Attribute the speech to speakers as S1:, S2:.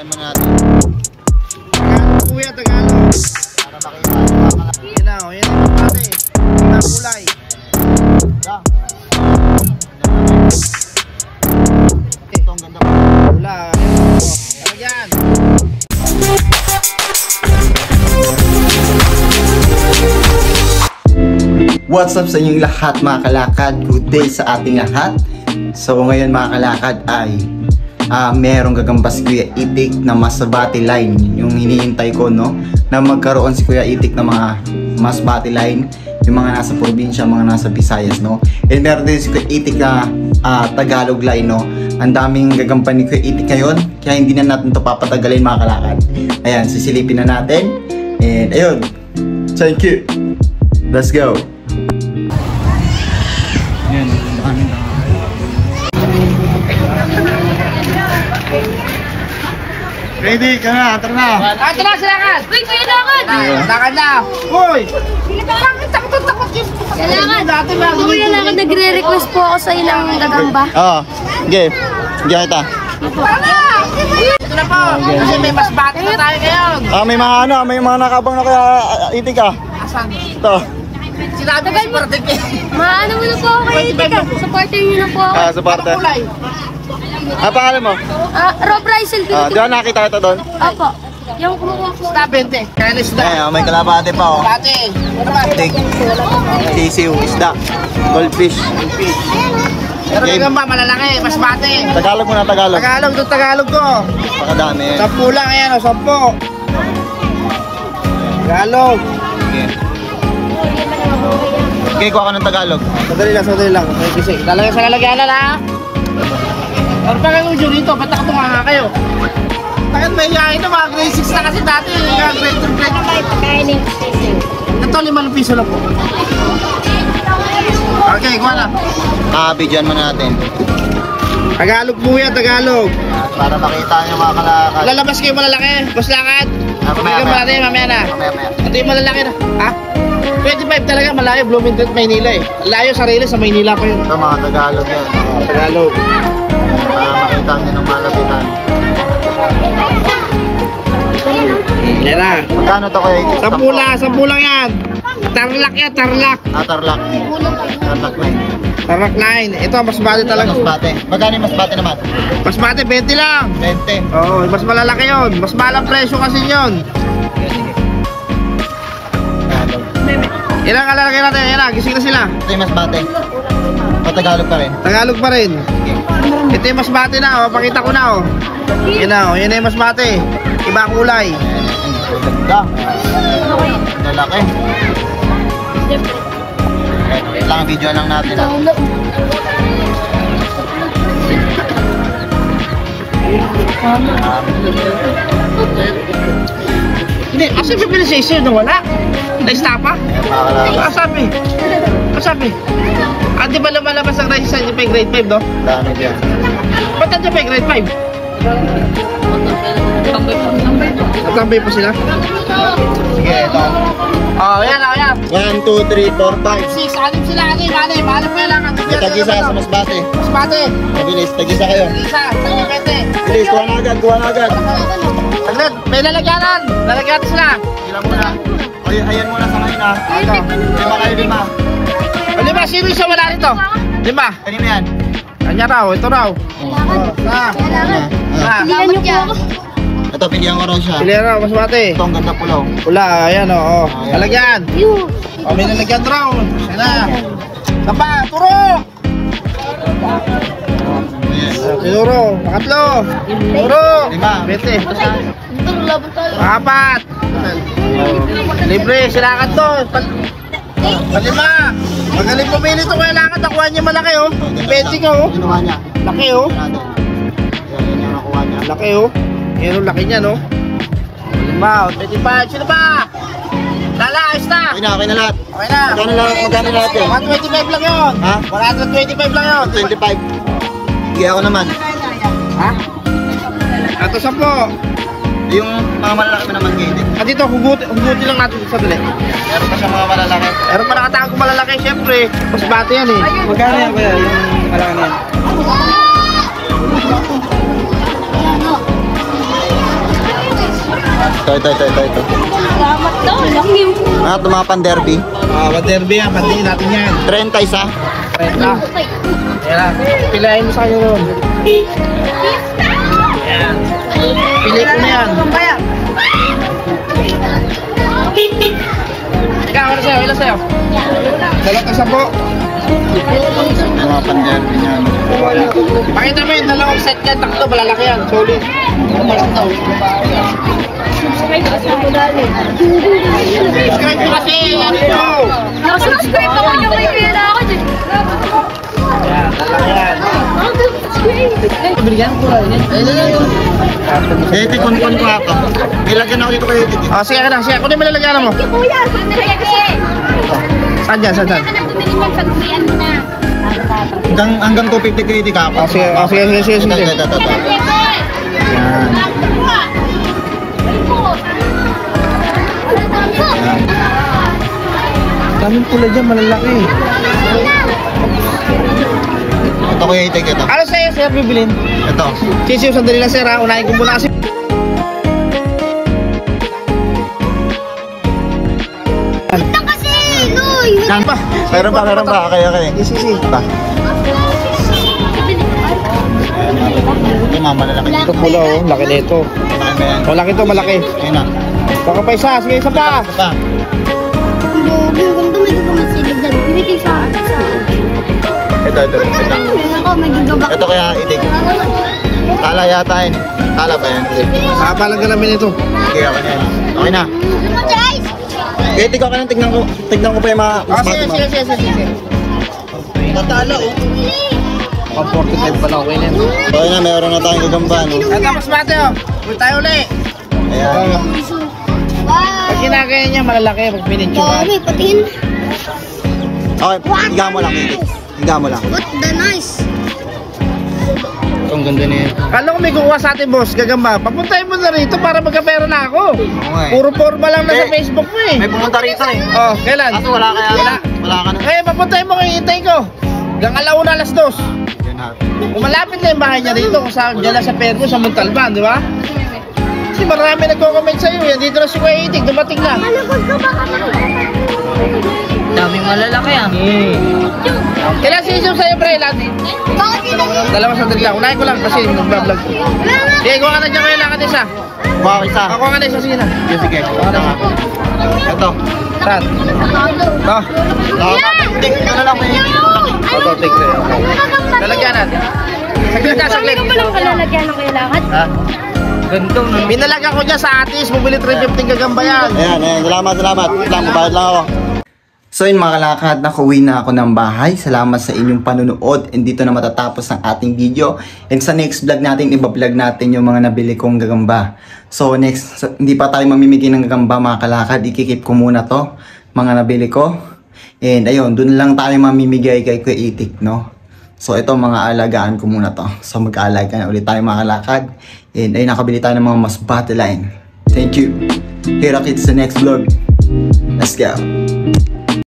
S1: Bigyan mo natin.
S2: Tagalog kuya, Tagalog.
S1: Para makita.
S2: Yan na, yan na pare. Yan ang kulay.
S1: Ito ang ganda.
S2: Kulay. Yan.
S1: What's up sa inyong lahat mga kalakad? Good day sa ating lahat. So ngayon mga kalakad ay merong gagamba si Kuya Itik na Masbate line. Yung hinihintay ko, no, na magkaroon si Kuya Itik ng mga Masbate line, yung mga nasa probinsya, mga nasa Visayas, no. And meron din si Kuya Itik na Tagalog line, no. Ang daming gagamba ni Kuya Itik ngayon, kaya hindi na natin ito papatagalin mga kalakad. Ayan, sisilipin na natin. And ayun, thank you. Let's go. Ayan, maraming ready ka na, tara na.
S3: Tara na, silakan! Uy, kuya lakad!
S2: Lakad na. Uy!
S3: Takot yung... Kuya lakad, nagre-request po ako sa ilang gagamba.
S1: Oo, sige. Sige kita.
S3: Tara na!
S2: Ito na po, kasi may Masbate na tayo ngayon.
S1: May mga nakabang na Kuya Itik ah.
S2: Asan?
S1: Ito.
S2: Sinabi ko si Partek eh.
S3: Maano mo na po ako kayo, Tika. Supporter niyo na po ako.
S1: Supporter.
S2: Kulay.
S1: Pangalan mo?
S3: Rob Rysel,
S1: Di ba nakita ito doon?
S3: Opo. Yung kumukuha ko.
S2: Isda 20. Kaya na isda.
S1: May kalabate pa oh.
S2: Bate. Ano ba?
S1: Itik. Sisiw, isda. Goldfish.
S2: Pero gagamba, malalaki. Masbate.
S1: Tagalog mo na Tagalog.
S2: Tagalog, ito Tagalog ko.
S1: Pakadami.
S2: 10 lang, ayan o, 10. Tagalog.
S1: Okay, kuha ka ng Tagalog.
S2: Sadali lang. Kasi lalagay sa lalagyanan ha. Ano pa kayo dyan dito? Ba't nakatunga kayo? Bakit may hiyain na mga grade 6 na kasi dati. Grade 2, grade 2. Ito 5 piso lang po. Okay, kuha na.
S1: Bigyan mo natin.
S2: Tagalog po yan, Tagalog.
S1: Para makita nyo mga kalakad.
S2: Lalabas kayo malalaki. Bus lakad. Mamaya natin, mamaya na. Ito yung malalaki na. Ha? 25 talaga, malayo. Bloomington, Maynila eh. Layo sarili sa Maynila pa yun.
S1: Ito mga Tagalog yan.
S2: Tagalog.
S1: Para makita nyo ng malapitan.
S2: Yan na.
S1: Magkano ito Kuya Itik?
S2: 10 lang yan. Tarlac yan, Tarlac.
S1: Tarlac. Tarlac line.
S2: Tarlac line. Ito, Masbate talaga.
S1: Masbate. Magkano yung Masbate naman?
S2: Masbate, 20 lang.
S1: 20.
S2: Oo, mas malalaki yun. Mas malang presyo kasi yun. Yan ang kalalagay natin. Yan na, gising na sila.
S1: Ito yung Masbate. Tagalog pa rin.
S2: Tagalog pa rin. Ito yung Masbate na, pakita ko na. Yan na, yan na yung Masbate. Iba kulay.
S1: Ganda. Lalaki. Wait lang, video lang natin.
S2: Hindi, asan yung pinisasyon na wala? Na-stapa? Asabi. Di ba lumalabas ang rice sa grade 5, no?
S1: Dami dyan.
S2: Ba't nandiyan pa yung grade 5? Natambay po sila?
S1: Sige, ito.
S2: Yan.
S1: 1, 2, 3, 4, 5.
S2: 6, anim sila, anim po yan lang.
S1: Tag-isa sa Masbate.
S2: Masbate.
S1: Mabilis, tag-isa kayo.
S2: Isa, tagpapete.
S1: Bilis, kuha na agad.
S2: Saglit, may lalagyanan. Lalagyan sila.
S1: Ilan muna. Ayan muna sa ngayon ah. Lima kayo, 5.
S2: 5, sino isa wala rito? 5.
S1: Kanino yan?
S2: Kanya raw, ito raw.
S3: Pilihan niyo po ako.
S1: Ito, pilihan ko raw siya.
S2: Pilihan raw, Masbate.
S1: Ito, ang ganda pulaw.
S2: Pula, ayan o. Lalagyan. May lalagyan raw. Ayan na. Tapa, turo! Turo, pakatlo. Turo.
S1: 5.
S2: 20. 4. Libre, silakan to. Palima. Magaling pumili to kaya lakad. Nakuha niya malaki oh. 20 ko oh.
S1: Ginawa niya.
S2: Laki oh.
S1: Yan yung nakuha niya.
S2: Laki oh. Yan yung laki niya no. 5, 25. Sino ba? Lala, ayos na.
S1: Okay na lahat.
S2: Okay na.
S1: Magkano lahat yun?
S2: 125 lang yun.
S1: Ha?
S2: 125 lang yun.
S1: 25. Sige ako naman.
S2: Ha? Ito 10.
S1: Yung mga malalaki naman gate.
S2: Dito, hugutin lang natin sa dali.
S1: Meron pa siya mga malalaki.
S2: Meron pa nakatago malalaki, syempre. Masbate yan eh.
S1: Magkano yan kuya? Yung malaki na yan? Ito.
S3: Salamat daw, laki.
S1: Ito mga pan-derby.
S2: Derby yan, pandiin natin yan.
S1: 30 isa.
S2: Renta. Yan. Pilahin mo sa kanya ron. Yan. Pili ko na yan. Ikaw, ano sa'yo? Ilan sa'yo? Dalawang isa po.
S1: Mga pan-derby niyan.
S2: Pakita mo yung dalawang set yan. Takto, malalaki yan. Solid. Malalaki. Subscribe mo kasi. Yan ito.
S3: Nakasubscribe ako yung may kaya ako dyan.
S2: Yan, lalaki yan. Bigyan ko lang.
S1: Iti, kun-kun ko ako. Ilagyan ako dito kayo, Iti.
S2: Sige ka na. Sige, kunin mo lalagyan mo.
S3: Kuya, kaya kasi.
S2: Saan dyan? Saan dyan?
S3: Kaya ka nang tumili ng pagkulian mo na.
S1: Hanggang 250 kayo, Iti ka ako.
S2: Sige.
S1: Ito. Yan.
S2: Daming pula dyan, malalaki.
S1: Ito kuya, Iti, ito.
S2: Ano sa'yo, sir, bibilin?
S1: Ito.
S2: Sisiw, sandali lang, sir, ha? Unahin ko muna kasi.
S3: Ito kasi, Noy.
S2: Pa.
S1: Meron pa. Kaya.
S2: Sisi.
S1: Ito. Ito, malalaki.
S2: Ito pula, oh. Laki na ito.
S1: Malaki ba yan?
S2: Oh, laki ito, malaki.
S1: Ayun na.
S2: Baka pa isa. Sige, isa pa.
S1: Ito pa.
S3: Bobo, kung tumili ko masilip dyan. Binigay sa akin.
S1: Ito.
S3: Ako, may gagabak.
S1: Ito kaya, Iti. Tala yata yun. Tala ba yan?
S2: Nakapalang ka namin ito.
S1: Sige, ako na yan. Okay na.
S3: Guys!
S1: Kaya ikaw ka lang, tignan ko pa yung mga
S2: Sige. Natalo, oh. Pang 45 pala, okay na.
S1: Okay na, meron na tayong gagamba, no?
S2: Ito, mas mate, oh. Huwag tayo ulit.
S1: Ayan.
S3: Wow!
S2: Pag ginagaya niya, malalaki. Pag pinitsura.
S3: Dami, patingin.
S1: Okay, higa mo lang, Iti. Higa mo lang.
S3: What the nice?
S1: Ang ganda na yan.
S2: Kala ko may kukuha sa atin, boss, gagamba. Papuntahin mo na rito para magkapera na ako.
S1: Okay.
S2: Puro forma lang na sa
S1: Eh,
S2: Facebook mo eh.
S1: May pumunta rito eh.
S2: Oh, kailan?
S1: Kaso wala kaya. Wala ka na.
S2: Eh, papuntahin mo, hihintay ko. Hanggang alauna, alas 2.
S1: Yan ha.
S2: Kung malapit na yung bahay niya rito, kung saan dyan lang sa Pergo, sa Montalban, di ba? Kasi marami nagko-comment sa'yo yan. Dito na si Kuya Itik, dumating na.
S4: Daming malalaki ah.
S2: Kailan sisiw sa'yo, pre?
S3: Bakit yun?
S2: Dalawa sandali lang. Unahin ko lang kasi nag-vlog. Sige, kuha ka na dyan, Kuya Lakad isa.
S1: Kuha ko isa.
S2: Ako ka na isa, sige na.
S1: Sige. Ito.
S2: Saan? Ito.
S1: Ito na lang, may
S2: Ito, take na. Lalagyan natin. Saglit na, saglit.
S3: Ano ba lang kalalagyan ng kailangan?
S1: Ha?
S4: Ganito na.
S2: Minalaga ko dyan sa atis. Bumili 350 gagamba yan.
S1: Ayan. Salamat. Wait lang, mabayad lang ako. So yun mga kalakad, nakuwi na ako ng bahay. Salamat sa inyong panunood. And dito na matatapos ang ating video. And sa next vlog natin, iba-vlog natin yung mga nabili kong gagamba. So next, hindi pa tayo mamimigay ng gagamba mga kalakad. Ikikip ko muna to, mga nabili ko. And ayun, dun lang tayo mamimigay kay Kuya Itik, no? So ito, mga alagaan ko muna to. So mag-aalaga na ulit tayo mga kalakad. And ayun, nakabili tayo ng mga mas battle line. Thank you. Here kids sa next vlog. Let's go.